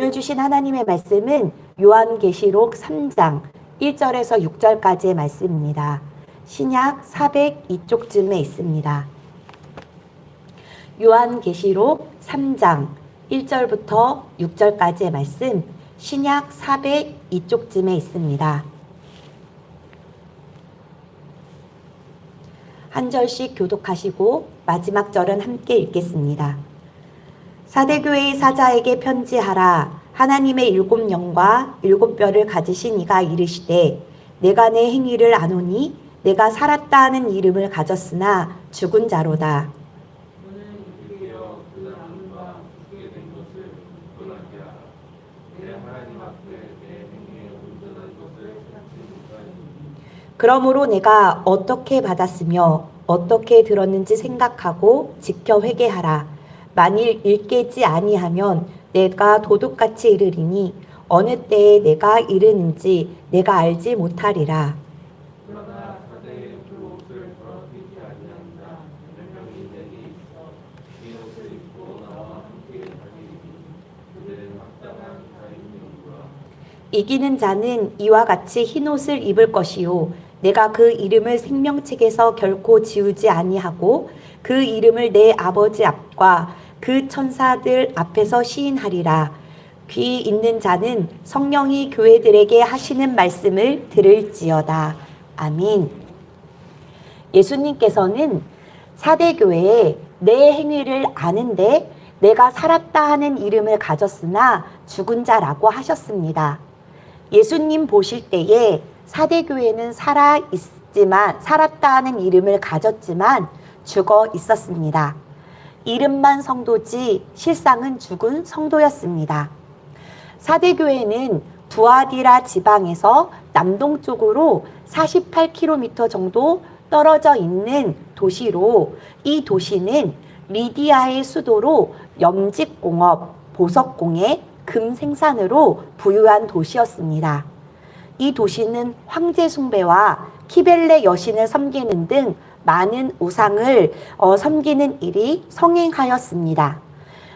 오늘 주신 하나님의 말씀은 요한계시록 3장 1절에서 6절까지의 말씀입니다. 신약 402쪽쯤에 있습니다. 요한계시록 3장 1절부터 6절까지의 말씀, 신약 402쪽쯤에 있습니다. 한 절씩 교독하시고 마지막 절은 함께 읽겠습니다. 사대교회의 사자에게 편지하라. 하나님의 7 영과 7 뼈를 가지신 이가 이르시되 내가 내 행위를 아노니 내가 살았다 하는 이름을 가졌으나 죽은 자로다. 그러므로 내가 어떻게 받았으며 어떻게 들었는지 생각하고 지켜 회개하라. 만일 일깨지 아니하면 내가 도둑같이 이르리니 어느 때에 내가 이르는지 내가 알지 못하리라. 그러나 사대의 그 옷을 더럽히지 아니한다. 명령이 내게 있어 이 옷을 입고 나와 함께 다니리니 그들은 합당한 자인이로라. 이기는 자는 이와 같이 흰 옷을 입을 것이요 내가 그 이름을 생명책에서 결코 지우지 아니하고 그 이름을 내 아버지 앞과 그 천사들 앞에서 시인하리라. 귀 있는 자는 성령이 교회들에게 하시는 말씀을 들을지어다. 아멘. 예수님께서는 사대교회에 내 행위를 아는데 내가 살았다 하는 이름을 가졌으나 죽은 자라고 하셨습니다. 예수님 보실 때에 사대교회는 살았다 하는 이름을 가졌지만 죽어 있었습니다. 이름만 성도지 실상은 죽은 성도였습니다. 사대교회는 두아디라 지방에서 남동쪽으로 48km 정도 떨어져 있는 도시로 이 도시는 리디아의 수도로 염직공업, 보석공예, 금 생산으로 부유한 도시였습니다. 이 도시는 황제 숭배와 키벨레 여신을 섬기는 등 많은 우상을 섬기는 일이 성행하였습니다.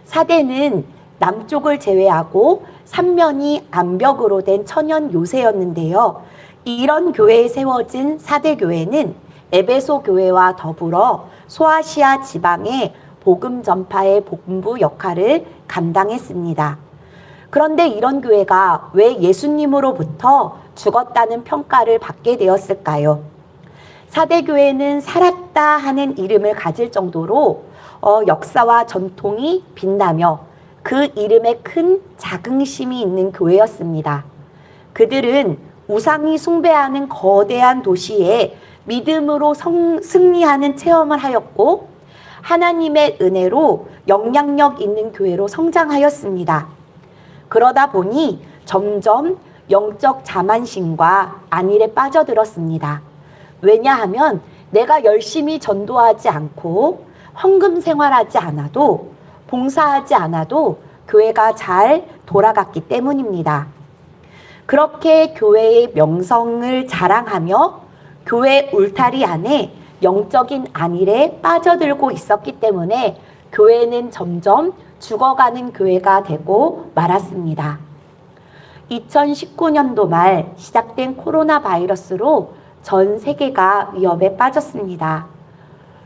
사대는 남쪽을 제외하고 3면이 암벽으로 된 천연 요새였는데요. 이런 교회에 세워진 사대교회는 에베소 교회와 더불어 소아시아 지방의 복음 전파의 본부 역할을 감당했습니다. 그런데 이런 교회가 왜 예수님으로부터 죽었다는 평가를 받게 되었을까요? 사대교회는 살았다 하는 이름을 가질 정도로 역사와 전통이 빛나며 그 이름에 큰 자긍심이 있는 교회였습니다. 그들은 우상이 숭배하는 거대한 도시에 믿음으로 승리하는 체험을 하였고 하나님의 은혜로 영향력 있는 교회로 성장하였습니다. 그러다 보니 점점 영적 자만심과 안일에 빠져들었습니다. 왜냐하면 내가 열심히 전도하지 않고 헌금 생활하지 않아도 봉사하지 않아도 교회가 잘 돌아갔기 때문입니다. 그렇게 교회의 명성을 자랑하며 교회 울타리 안에 영적인 안일에 빠져들고 있었기 때문에 교회는 점점 죽어가는 교회가 되고 말았습니다. 2019년도 말 시작된 코로나 바이러스로 전 세계가 위협에 빠졌습니다.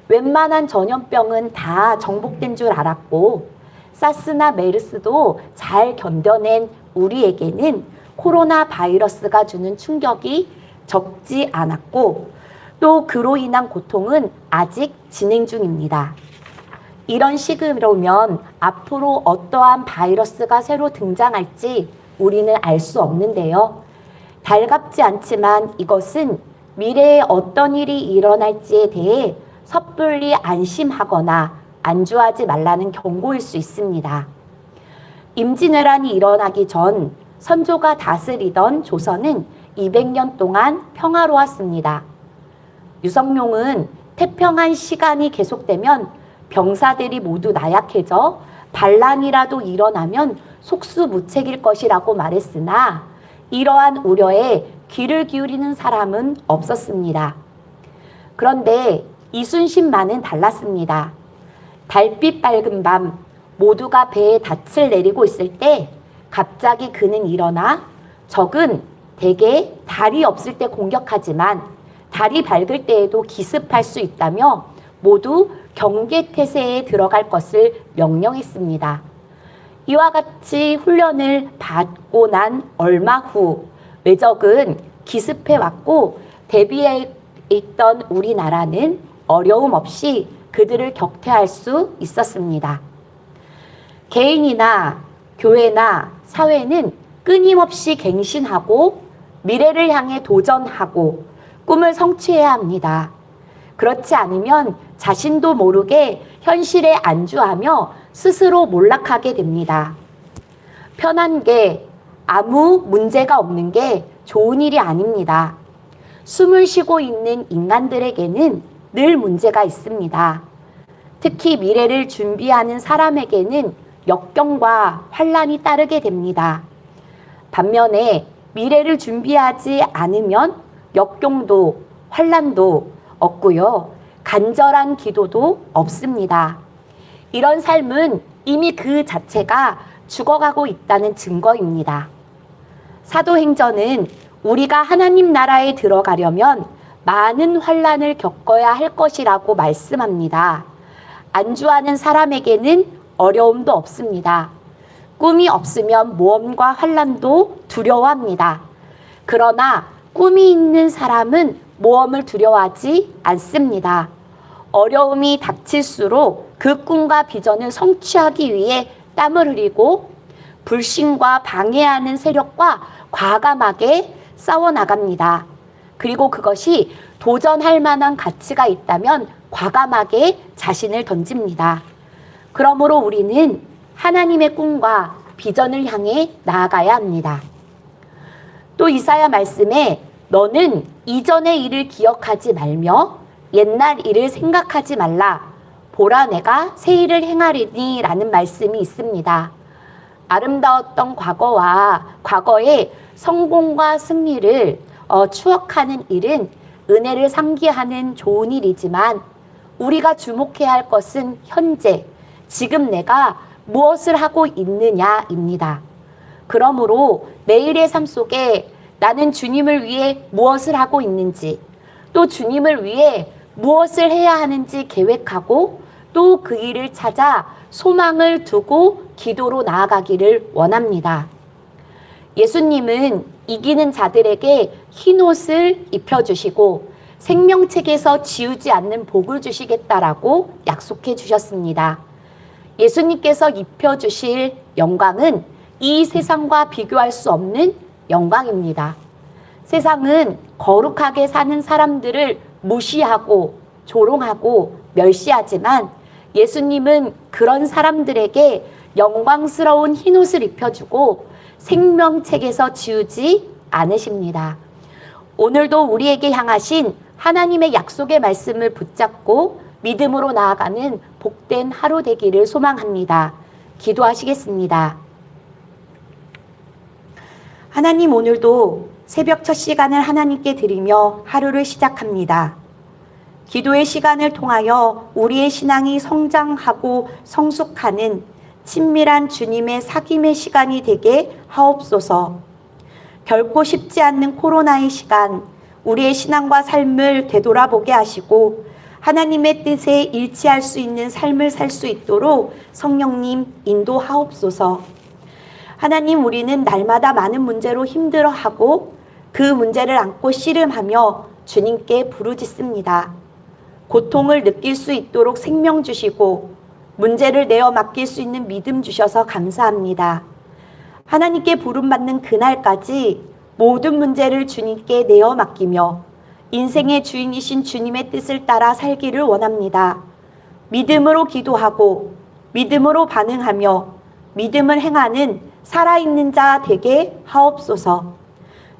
웬만한 전염병은 다 정복된 줄 알았고 사스나 메르스도 잘 견뎌낸 우리에게는 코로나 바이러스가 주는 충격이 적지 않았고 또 그로 인한 고통은 아직 진행 중입니다. 이런 시기로면 앞으로 어떠한 바이러스가 새로 등장할지 우리는 알 수 없는데요. 달갑지 않지만 이것은 미래에 어떤 일이 일어날지에 대해 섣불리 안심하거나 안주하지 말라는 경고일 수 있습니다. 임진왜란이 일어나기 전 선조가 다스리던 조선은 200년 동안 평화로웠습니다. 유성룡은 태평한 시간이 계속되면 병사들이 모두 나약해져 반란이라도 일어나면 속수무책일 것이라고 말했으나 이러한 우려에 귀를 기울이는 사람은 없었습니다. 그런데 이순신만은 달랐습니다. 달빛 밝은 밤 모두가 배에 닻을 내리고 있을 때 갑자기 그는 일어나 적은 대개 달이 없을 때 공격하지만 달이 밝을 때에도 기습할 수 있다며 모두 경계태세에 들어갈 것을 명령했습니다. 이와 같이 훈련을 받고 난 얼마 후 외적은 기습해왔고 대비해 있던 우리나라는 어려움 없이 그들을 격퇴할 수 있었습니다. 개인이나 교회나 사회는 끊임없이 갱신하고 미래를 향해 도전하고 꿈을 성취해야 합니다. 그렇지 않으면 자신도 모르게 현실에 안주하며 스스로 몰락하게 됩니다. 편한 게 아무 문제가 없는 게 좋은 일이 아닙니다. 숨을 쉬고 있는 인간들에게는 늘 문제가 있습니다. 특히 미래를 준비하는 사람에게는 역경과 환란이 따르게 됩니다. 반면에 미래를 준비하지 않으면 역경도 환란도 없고요. 간절한 기도도 없습니다. 이런 삶은 이미 그 자체가 죽어가고 있다는 증거입니다. 사도행전은 우리가 하나님 나라에 들어가려면 많은 환란을 겪어야 할 것이라고 말씀합니다. 안주하는 사람에게는 어려움도 없습니다. 꿈이 없으면 모험과 환란도 두려워합니다. 그러나 꿈이 있는 사람은 모험을 두려워하지 않습니다. 어려움이 닥칠수록 그 꿈과 비전을 성취하기 위해 땀을 흘리고 불신과 방해하는 세력과 과감하게 싸워나갑니다. 그리고 그것이 도전할 만한 가치가 있다면 과감하게 자신을 던집니다. 그러므로 우리는 하나님의 꿈과 비전을 향해 나아가야 합니다. 또 이사야 말씀에 너는 이전의 일을 기억하지 말며 옛날 일을 생각하지 말라. 보라 내가 새 일을 행하리니 라는 말씀이 있습니다. 아름다웠던 과거와 과거의 성공과 승리를 추억하는 일은 은혜를 상기하는 좋은 일이지만 우리가 주목해야 할 것은 현재, 지금 내가 무엇을 하고 있느냐입니다. 그러므로 매일의 삶 속에 나는 주님을 위해 무엇을 하고 있는지, 또 주님을 위해 무엇을 해야 하는지 계획하고 또 그 일을 찾아 소망을 두고 기도로 나아가기를 원합니다. 예수님은 이기는 자들에게 흰옷을 입혀주시고 생명책에서 지우지 않는 복을 주시겠다라고 약속해 주셨습니다. 예수님께서 입혀주실 영광은 이 세상과 비교할 수 없는 영광입니다. 세상은 거룩하게 사는 사람들을 무시하고 조롱하고 멸시하지만 예수님은 그런 사람들에게 영광스러운 흰옷을 입혀주고 생명책에서 지우지 않으십니다. 오늘도 우리에게 향하신 하나님의 약속의 말씀을 붙잡고 믿음으로 나아가는 복된 하루 되기를 소망합니다. 기도하시겠습니다. 하나님, 오늘도 새벽 첫 시간을 하나님께 드리며 하루를 시작합니다. 기도의 시간을 통하여 우리의 신앙이 성장하고 성숙하는 친밀한 주님의 사귐의 시간이 되게 하옵소서. 결코 쉽지 않는 코로나의 시간, 우리의 신앙과 삶을 되돌아보게 하시고 하나님의 뜻에 일치할 수 있는 삶을 살 수 있도록 성령님 인도하옵소서. 하나님, 우리는 날마다 많은 문제로 힘들어하고 그 문제를 안고 씨름하며 주님께 부르짖습니다. 고통을 느낄 수 있도록 생명 주시고 문제를 내어 맡길 수 있는 믿음 주셔서 감사합니다. 하나님께 부름받는 그날까지 모든 문제를 주님께 내어 맡기며 인생의 주인이신 주님의 뜻을 따라 살기를 원합니다. 믿음으로 기도하고 믿음으로 반응하며 믿음을 행하는 살아있는 자 되게 하옵소서.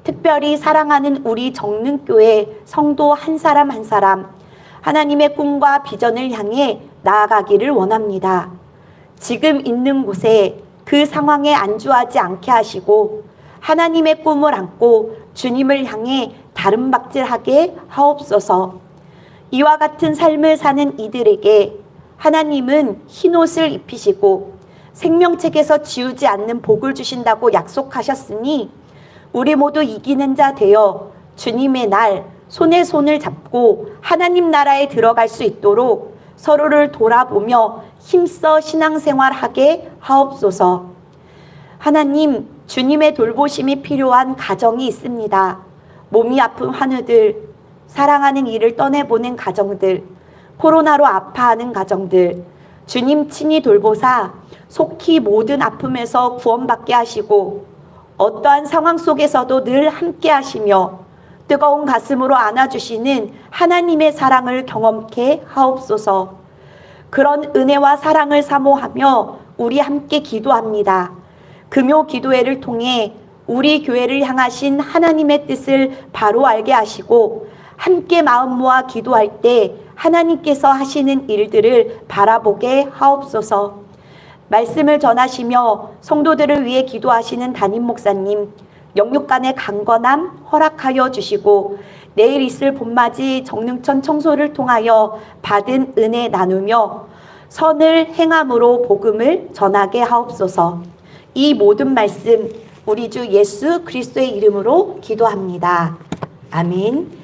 특별히 사랑하는 우리 정릉교회 성도 한 사람 한 사람 하나님의 꿈과 비전을 향해 나아가기를 원합니다. 지금 있는 곳에 그 상황에 안주하지 않게 하시고 하나님의 꿈을 안고 주님을 향해 다름박질하게 하옵소서. 이와 같은 삶을 사는 이들에게 하나님은 흰옷을 입히시고 생명책에서 지우지 않는 복을 주신다고 약속하셨으니 우리 모두 이기는 자 되어 주님의 날 손에 손을 잡고 하나님 나라에 들어갈 수 있도록 서로를 돌아보며 힘써 신앙생활하게 하옵소서. 하나님, 주님의 돌보심이 필요한 가정이 있습니다. 몸이 아픈 환우들, 사랑하는 이를 떠내보낸 가정들, 코로나로 아파하는 가정들, 주님 친히 돌보사 속히 모든 아픔에서 구원받게 하시고 어떠한 상황 속에서도 늘 함께 하시며 뜨거운 가슴으로 안아주시는 하나님의 사랑을 경험케 하옵소서. 그런 은혜와 사랑을 사모하며 우리 함께 기도합니다. 금요 기도회를 통해 우리 교회를 향하신 하나님의 뜻을 바로 알게 하시고 함께 마음 모아 기도할 때 하나님께서 하시는 일들을 바라보게 하옵소서. 말씀을 전하시며 성도들을 위해 기도하시는 담임 목사님, 영육간의 강건함 허락하여 주시고 내일 있을 봄맞이 정릉천 청소를 통하여 받은 은혜 나누며 선을 행함으로 복음을 전하게 하옵소서. 이 모든 말씀 우리 주 예수 그리스도의 이름으로 기도합니다. 아멘.